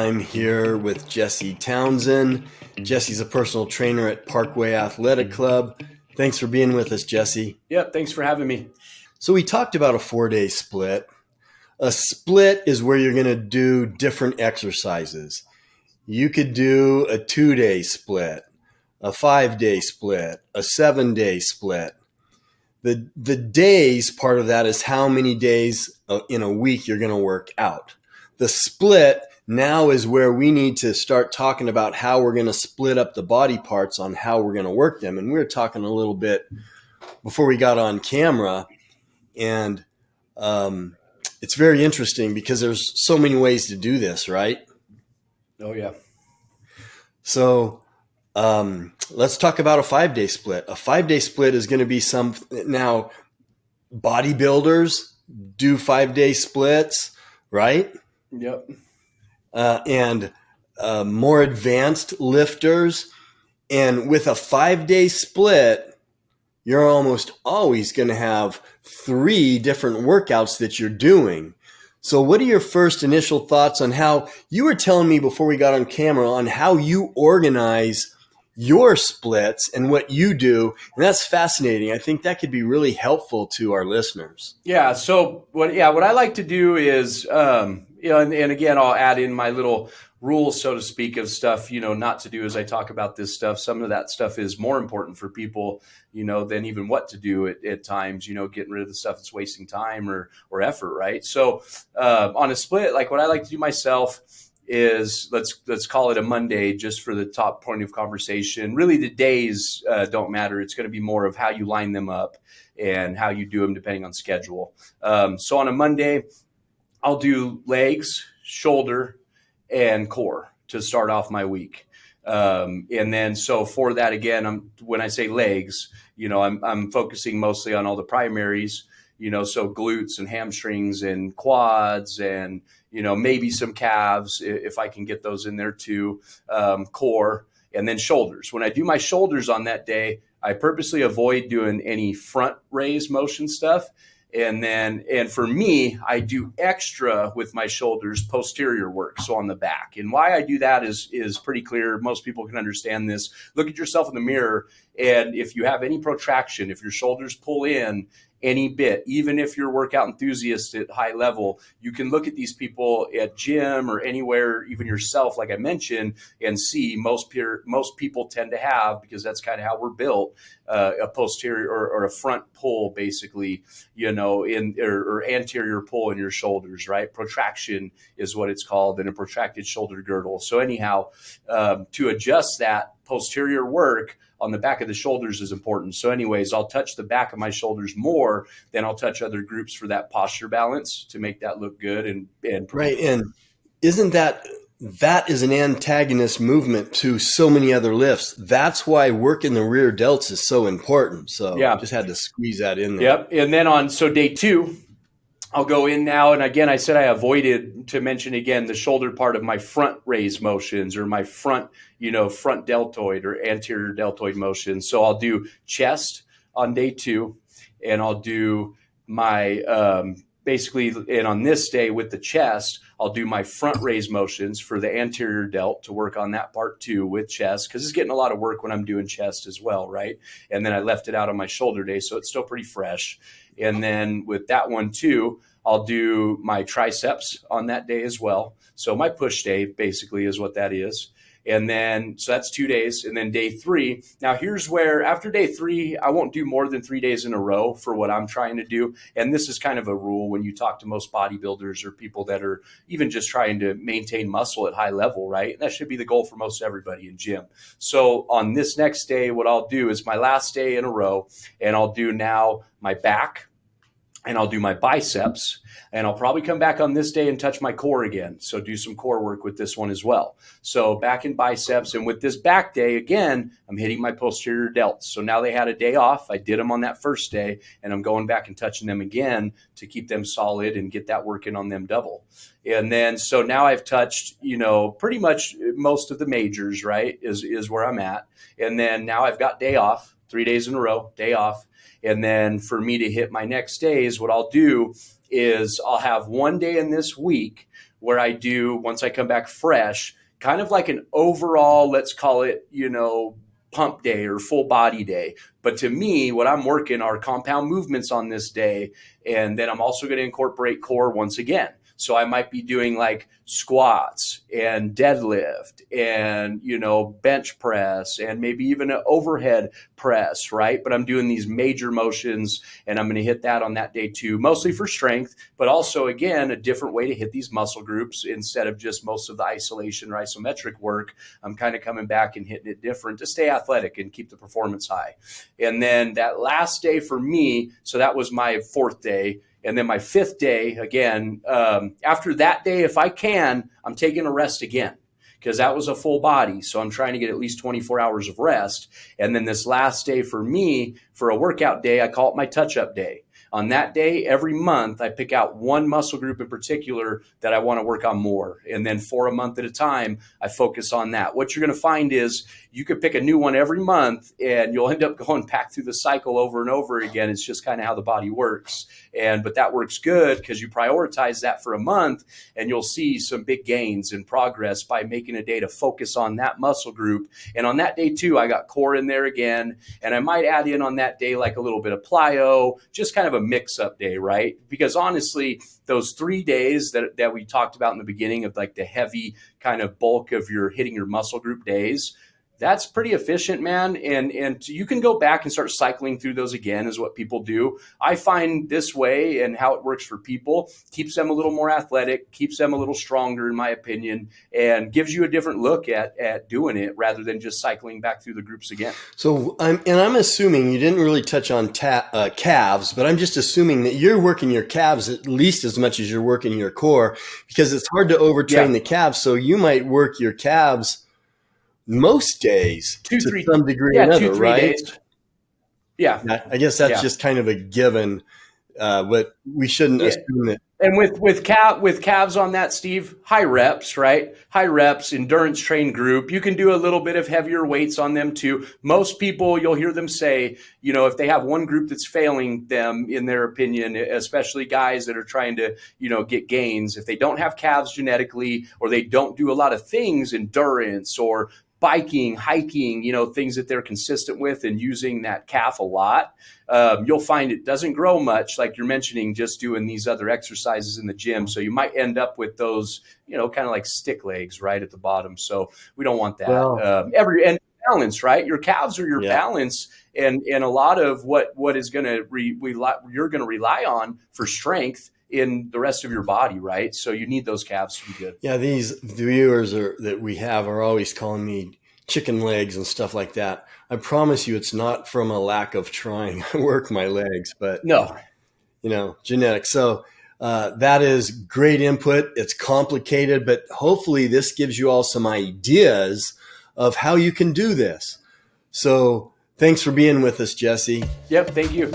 I'm here with Jesse Townsend. Jesse's a personal trainer at Parkway Athletic Club. Thanks for being with us, Jesse. Yep, thanks for having me. So we talked about a 4-day split. A split is where you're going to do different exercises. You could do a 2-day split, a 5-day split, a 7-day split. The days part of that is how many days in a week you're going to work out. The split now is where we need to start talking about how we're going to split up the body parts on how we're going to work them. And we were talking a little bit before we got on camera, and it's very interesting because there's so many ways to do this, right? Oh, yeah. So let's talk about a 5-day split. A 5-day split is going to be now bodybuilders do 5-day splits, right? Yep. And more advanced lifters. And with a 5-day split, you're almost always going to have 3 different workouts that you're doing. So what are your first initial thoughts on how you were telling me before we got on camera on how you organize your splits and what you do? And that's fascinating. I think that could be really helpful to our listeners. Yeah. So what I like to do is, and again, I'll add in my little rules, so to speak, of stuff, not to do as I talk about this stuff. Some of that stuff is more important for people, than even what to do at times, getting rid of the stuff that's wasting time or effort. Right. So, on a split, like what I like to do myself is let's call it a Monday, just for the top point of conversation. Really, the days don't matter. It's going to be more of how you line them up and how you do them depending on schedule. So on a Monday, I'll do legs, shoulder, and core to start off my week. And then, so for that, again, when I say legs, I'm focusing mostly on all the primaries, so glutes and hamstrings and quads and, maybe some calves if I can get those in there too, core, and then shoulders. When I do my shoulders on that day, I purposely avoid doing any front raise motion stuff. And for me, I do extra with my shoulders posterior work, so on the back. And why I do that is pretty clear. Most people can understand this. Look at yourself in the mirror, and if you have any protraction, if your shoulders pull in any bit, even if you're a workout enthusiast at high level, you can look at these people at gym or anywhere, even yourself, like I mentioned, and see most people tend to have, because that's kind of how we're built, a posterior or a front pull, basically, or anterior pull in your shoulders, right? Protraction is what it's called, and a protracted shoulder girdle. So anyhow, to adjust that posterior work on the back of the shoulders is important. So anyways, I'll touch the back of my shoulders more than I'll touch other groups for that posture balance to make that look good. And right. And isn't that is an antagonist movement to so many other lifts? That's why working the rear delts is so important. So yeah, just had to squeeze that in there. Yep. And then so day 2, I'll go in now. And again, I said I avoided to mention again the shoulder part of my front raise motions or my front deltoid or anterior deltoid motions. So I'll do chest on day 2, and I'll do my basically, and on this day with the chest, I'll do my front raise motions for the anterior delt to work on that part too with chest, because it's getting a lot of work when I'm doing chest as well, right? And then I left it out on my shoulder day, so it's still pretty fresh. And then with that one too, I'll do my triceps on that day as well. So my push day basically is what that is. And then, so that's 2 days. And then day 3, now here's where after day 3, I won't do more than 3 days in a row for what I'm trying to do. And this is kind of a rule when you talk to most bodybuilders or people that are even just trying to maintain muscle at high level, right? And that should be the goal for most everybody in gym. So on this next day, what I'll do is my last day in a row, and I'll do now my back, and I'll do my biceps, and I'll probably come back on this day and touch my core again. So do some core work with this one as well. So back in biceps, and with this back day, again, I'm hitting my posterior delts. So now they had a day off. I did them on that first day, and I'm going back and touching them again to keep them solid and get that working on them double. And then, so now I've touched, pretty much most of the majors, right, is where I'm at. And then now I've got day off, 3 days in a row, day off. And then for me to hit my next days, what I'll do is I'll have one day in this week where I do, once I come back fresh, kind of like an overall, let's call it, pump day or full body day. But to me, what I'm working are compound movements on this day. And then I'm also going to incorporate core once again. So I might be doing like squats and deadlift and, bench press and maybe even an overhead press, right? But I'm doing these major motions and I'm going to hit that on that day too, mostly for strength, but also, again, a different way to hit these muscle groups instead of just most of the isolation or isometric work. I'm kind of coming back and hitting it different to stay athletic and keep the performance high. And then that last day for me, so that was my 4th day. And then my 5th day, again, after that day, if I can, I'm taking a rest again because that was a full body. So I'm trying to get at least 24 hours of rest. And then this last day for me, for a workout day, I call it my touch-up day. On that day, every month, I pick out one muscle group in particular that I want to work on more. And then for a month at a time, I focus on that. What you're going to find is you could pick a new one every month and you'll end up going back through the cycle over and over again. It's just kind of how the body works. But that works good because you prioritize that for a month and you'll see some big gains and progress by making a day to focus on that muscle group. And on that day too, I got core in there again. And I might add in on that day like a little bit of plyo, just kind of a mix-up day, right? Because honestly, those 3 days that we talked about in the beginning of like the heavy kind of bulk of your hitting your muscle group days, that's pretty efficient, man. And you can go back and start cycling through those again is what people do. I find this way and how it works for people keeps them a little more athletic, keeps them a little stronger, in my opinion, and gives you a different look at doing it rather than just cycling back through the groups again. So I'm assuming you didn't really touch on calves, but I'm just assuming that you're working your calves at least as much as you're working your core because it's hard to overtrain the calves. So you might work your calves most days to some degree or another, 2-3 right? days. Yeah. I guess that's just kind of a given, but we shouldn't assume that. And with calves on that, Steve, high reps, right? High reps, endurance train group. You can do a little bit of heavier weights on them too. Most people, you'll hear them say, if they have one group that's failing them, in their opinion, especially guys that are trying to, get gains, if they don't have calves genetically or they don't do a lot of things, endurance or biking, hiking, things that they're consistent with and using that calf a lot, you'll find it doesn't grow much, like you're mentioning, just doing these other exercises in the gym. So you might end up with those, kind of like stick legs right at the bottom. So we don't want that. Well, and balance, right? Your calves are your balance. And a lot of what is going to you're going to rely on for strength in the rest of your body, right? So you need those calves to be good. Yeah, these viewers that we have are always calling me chicken legs and stuff like that. I promise you it's not from a lack of trying to work my legs, but no, genetics. So that is great input. It's complicated, but hopefully this gives you all some ideas of how you can do this. So thanks for being with us, Jesse. Yep, thank you.